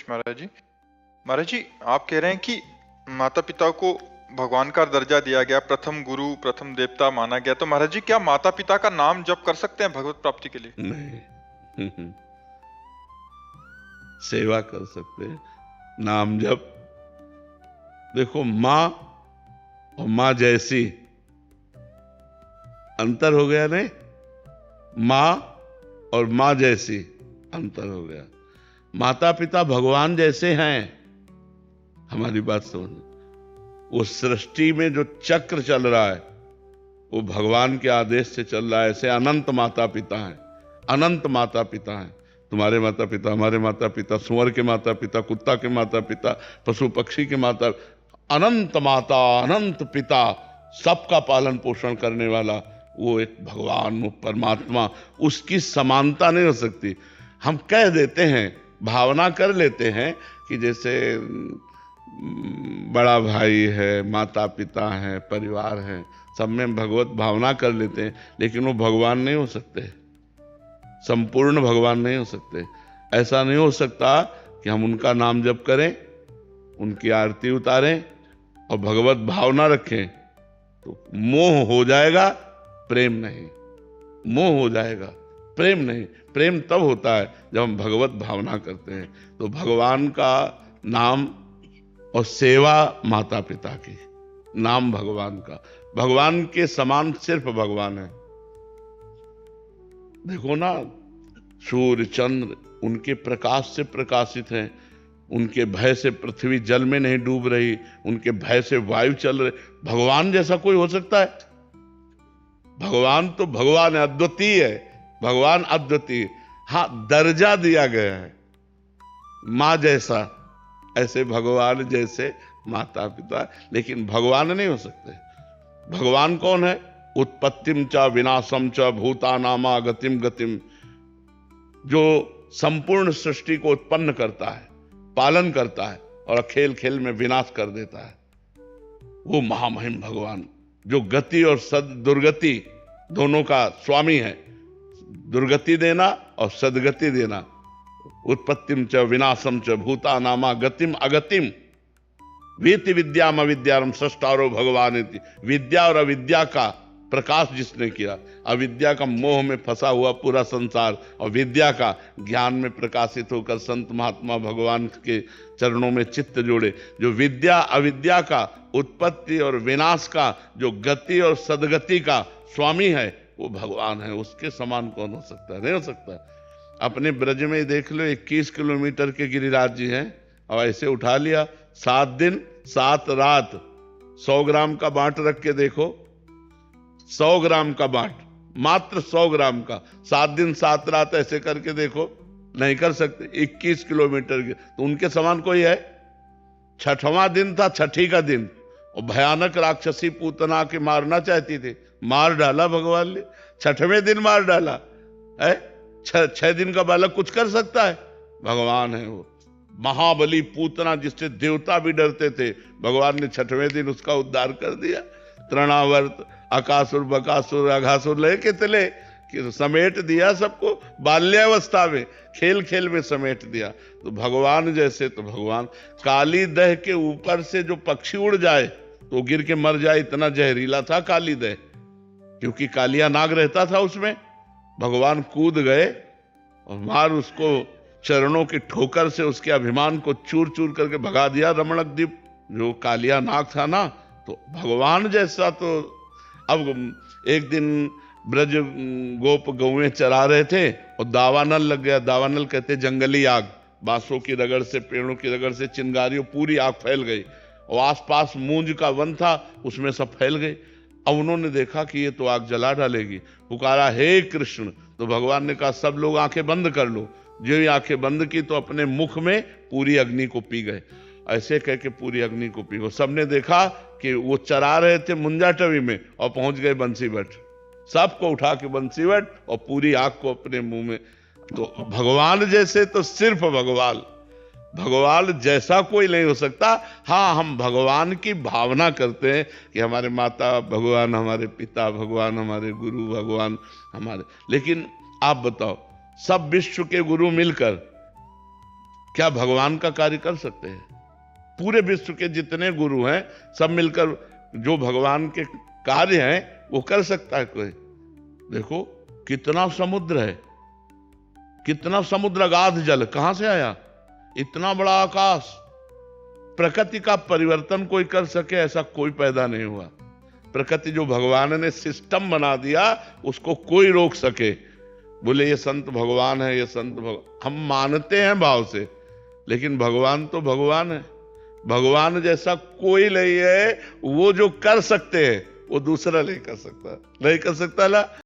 Minute महाराज जी। महाराज जी, आप कह रहे हैं कि माता पिता को भगवान का दर्जा दिया गया, प्रथम गुरु प्रथम देवता माना गया, तो महाराज जी क्या माता पिता का नाम जप कर सकते हैं भगवत प्राप्ति के लिए? नहीं। सेवा कर सकते हैं, नाम जप। देखो, मां और मां जैसी अंतर हो गया नहीं? मां और मां जैसी अंतर हो गया। माता पिता भगवान जैसे हैं। हमारी बात समझ, वो सृष्टि में जो चक्र चल रहा है वो भगवान के आदेश से चल रहा है। ऐसे अनंत माता पिता हैं, अनंत माता पिता हैं। तुम्हारे माता पिता, हमारे माता पिता, सुअर के माता पिता, कुत्ता के माता पिता, पशु पक्षी के माता, अनंत माता अनंत पिता, सबका पालन पोषण करने वाला वो एक भगवान, वो परमात्मा। उसकी समानता नहीं हो सकती। हम कह देते हैं, भावना कर लेते हैं कि जैसे बड़ा भाई है, माता पिता है, परिवार है, सब में भगवत भावना कर लेते हैं, लेकिन वो भगवान नहीं हो सकते, संपूर्ण भगवान नहीं हो सकते। ऐसा नहीं हो सकता कि हम उनका नाम जप करें, उनकी आरती उतारें और भगवत भावना रखें तो मोह हो जाएगा, प्रेम नहीं। मोह हो जाएगा, प्रेम नहीं। प्रेम तब होता है जब हम भगवत भावना करते हैं। तो भगवान का नाम और सेवा माता पिता की, नाम भगवान का। भगवान के समान सिर्फ भगवान है। देखो ना, सूर्य चंद्र उनके प्रकाश से प्रकाशित हैं। उनके भय से पृथ्वी जल में नहीं डूब रही, उनके भय से वायु चल रहे। भगवान जैसा कोई हो सकता है? भगवान तो भगवान है, अद्वितीय है। भगवान अद्वितीय। हां, दर्जा दिया गया है मां जैसा, ऐसे भगवान जैसे माता पिता, लेकिन भगवान नहीं हो सकते। भगवान कौन है? उत्पत्तिम च विनाशम च भूतानामा गतिम गतिम, जो संपूर्ण सृष्टि को उत्पन्न करता है, पालन करता है और खेल खेल में विनाश कर देता है। वो महामहिम भगवान, जो गति और दुर्गति दोनों का स्वामी है। दुर्गति देना और सदगति देना। उत्पत्तिम च विनाशम च भूतानामा गतिम अगतिम, वेति विद्याम अविद्याम सृष्टारो भगवान। विद्या और अविद्या का प्रकाश जिसने किया, अविद्या का मोह में फंसा हुआ पूरा संसार, और विद्या का ज्ञान में प्रकाशित होकर संत महात्मा भगवान के चरणों में चित्त जोड़े। जो विद्या अविद्या का, उत्पत्ति और विनाश का, जो गति और सदगति का स्वामी है, वो भगवान है। उसके समान कौन हो सकता है? नहीं हो सकता। अपने ब्रज में देख लो, 21 किलोमीटर के गिरिराज जी हैं, और ऐसे उठा लिया 7 दिन 7 रात। 100 ग्राम का बांट रख के देखो, 100 ग्राम का बांट, मात्र 100 ग्राम का, 7 दिन 7 रात ऐसे करके देखो, नहीं कर सकते। 21 किलोमीटर के, तो उनके समान कोई है? 6वां दिन था, छठी का दिन, और भयानक राक्षसी पूतना के मारना चाहती थी, मार डाला भगवान ने। 6वें दिन मार डाला है। 6 दिन का बालक कुछ कर सकता है? भगवान है वो। महाबली पूतना, जिससे देवता भी डरते थे, भगवान ने 6वें दिन उसका उद्धार कर दिया। तृणावर्त, अकासुर, बकासुर, अघासुर लेके चले कि समेट दिया सबको। बाल्यावस्था में, खेल खेल में समेट दिया। तो भगवान जैसे तो भगवान। काली दह के ऊपर से जो पक्षी उड़ जाए तो गिर के मर जाए, इतना जहरीला था काली दह, क्योंकि कालिया नाग रहता था उसमें। भगवान कूद गए और मार उसको चरणों की ठोकर से उसके अभिमान को चूर चूर करके भगा दिया। रमणक द्वीप जो कालिया नाग था ना, तो भगवान जैसा तो। अब एक दिन ब्रज गोप गौएं चरा रहे थे और दावानल लग गया। दावानल कहते जंगली आग, बांसों की रगड़ से, पेड़ों की रगड़ से, चिंगारियों, पूरी आग फैल गई। और आसपास मूंज का वन था, उसमें सब फैल गई। अब उन्होंने देखा कि ये तो आग जला डालेगी, पुकारा हे कृष्ण। तो भगवान ने कहा सब लोग आंखें बंद कर लो। जो ही आंखें बंद की तो अपने मुख में पूरी अग्नि को पी गए। ऐसे कह के पूरी अग्नि को पी गए। सबने देखा कि वो चरा रहे थे मुंजाटवी में और पहुंच गए बंसीवट। सबको उठा के बंसीवट और पूरी आग को अपने मुंह में। तो भगवान जैसे तो सिर्फ भगवान, भगवान जैसा कोई नहीं हो सकता। हाँ, हम भगवान की भावना करते हैं कि हमारे माता भगवान, हमारे पिता भगवान, हमारे गुरु भगवान हमारे। लेकिन आप बताओ, सब विश्व के गुरु मिलकर क्या भगवान का कार्य कर सकते हैं? पूरे विश्व के जितने गुरु हैं सब मिलकर जो भगवान के कार्य हैं वो कर सकता है कोई? देखो कितना समुद्र है, कितना समुद्र, अगाध जल कहां से आया, इतना बड़ा आकाश। प्रकृति का परिवर्तन कोई कर सके ऐसा कोई पैदा नहीं हुआ। प्रकृति जो भगवान ने सिस्टम बना दिया उसको कोई रोक सके। बोले ये संत भगवान है, ये संत भगवान, हम मानते हैं भाव से, लेकिन भगवान तो भगवान है। भगवान जैसा कोई नहीं है। वो जो कर सकते हैं वो दूसरा नहीं कर सकता, नहीं कर सकता ला।